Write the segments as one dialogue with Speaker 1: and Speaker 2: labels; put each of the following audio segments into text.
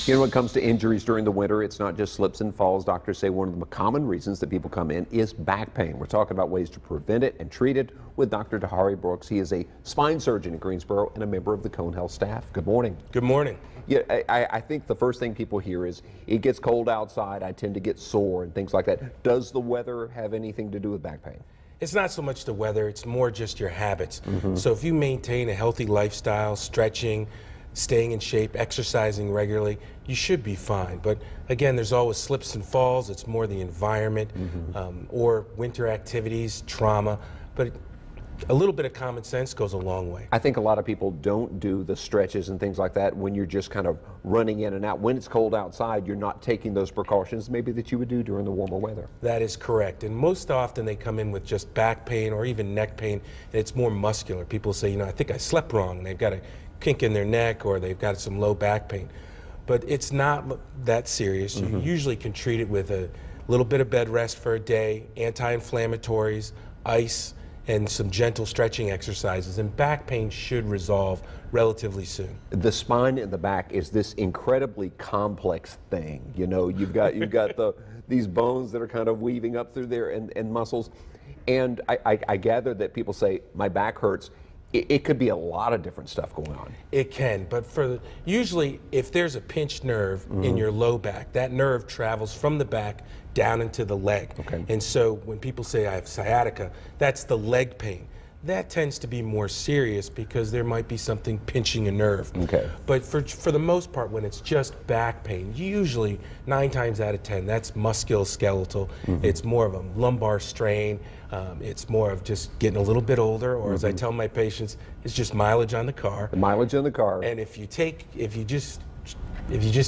Speaker 1: You know, when it comes to injuries during the winter, it's not just slips and falls. Doctors say one of the common reasons that people come in is back pain. We're talking about ways to prevent it and treat it with Dr. Tahari Brooks. He is a spine surgeon in Greensboro and a member of the Cone Health staff. Good morning.
Speaker 2: Good morning.
Speaker 1: Yeah, I think the first thing people hear is it gets cold outside. I tend to get sore and things like that. Does the weather have anything to do with back pain?
Speaker 2: It's not so much the weather, it's more just your habits. So if you maintain a healthy lifestyle, stretching, staying in shape, exercising regularly, you should be fine. But again, there's always slips and falls. It's more the environment or winter activities, trauma. But a little bit of common sense goes a long way.
Speaker 1: I think a lot of people don't do the stretches and things like that when you're just kind of running in and out. When it's cold outside, you're not taking those precautions maybe that you would do during the warmer weather.
Speaker 2: That is correct. And most often they come in with just back pain or even neck pain, and it's more muscular. People say, you know, I think I slept wrong, and they've got a kink in their neck or they've got some low back pain. But it's not that serious. You usually can treat it with a little bit of bed rest for a day, anti-inflammatories, ice, and some gentle stretching exercises, and back pain should resolve relatively soon.
Speaker 1: The spine and the back is this incredibly complex thing. You know, you've got these bones that are kind of weaving up through there and muscles. And I gather that people say, my back hurts. It could be a lot of different stuff going on.
Speaker 2: It can, but usually if there's a pinched nerve in your low back, that nerve travels from the back down into the leg.
Speaker 1: Okay.
Speaker 2: And so when people say I have sciatica, that's the leg pain. That tends to be more serious because there might be something pinching a nerve.
Speaker 1: Okay.
Speaker 2: But for the most part, when it's just back pain, usually 9 times out of 10, that's musculoskeletal. It's more of a lumbar strain. It's more of just getting a little bit older, or as I tell my patients, it's just mileage on the car.
Speaker 1: The mileage on the car.
Speaker 2: And if you just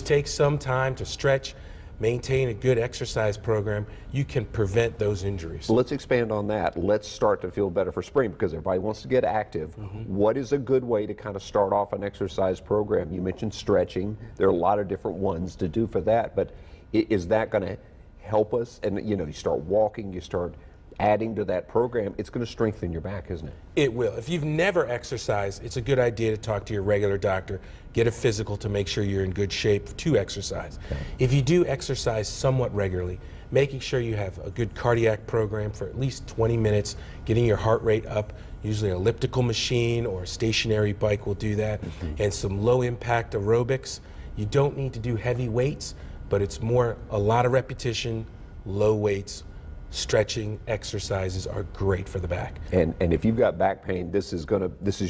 Speaker 2: take some time to stretch, maintain a good exercise program, you can prevent those injuries.
Speaker 1: Let's expand on that. Let's start to feel better for spring because everybody wants to get active. What is a good way to kind of start off an exercise program? You mentioned stretching. There are a lot of different ones to do for that, but is that going to help us? And you know, you start walking, you start adding to that program, it's going to strengthen your back, isn't it?
Speaker 2: It will. If you've never exercised, it's a good idea to talk to your regular doctor, get a physical to make sure you're in good shape to exercise.
Speaker 1: Okay.
Speaker 2: If you do exercise somewhat regularly, making sure you have a good cardiac program for at least 20 minutes, getting your heart rate up, usually an elliptical machine or a stationary bike will do that, and some low impact aerobics. You don't need to do heavy weights, but it's more a lot of repetition, low weights. Stretching exercises are great for the back.
Speaker 1: And if you've got back pain, this is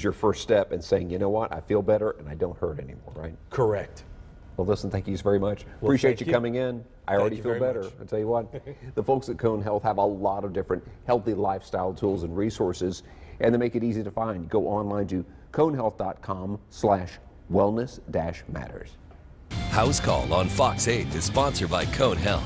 Speaker 1: your first step in saying, you know what, I feel better and I don't hurt anymore, right?
Speaker 2: Correct.
Speaker 1: Well, listen, thank you very much.
Speaker 2: Well,
Speaker 1: Appreciate
Speaker 2: thank
Speaker 1: you coming in. I already feel
Speaker 2: very
Speaker 1: better.
Speaker 2: much.
Speaker 1: I'll tell you what, the folks at Cone Health have a lot of different healthy lifestyle tools and resources, and they make it easy to find. Go online to conehealth.com/wellness-matters.
Speaker 3: House Call on Fox 8 is sponsored by Cone Health.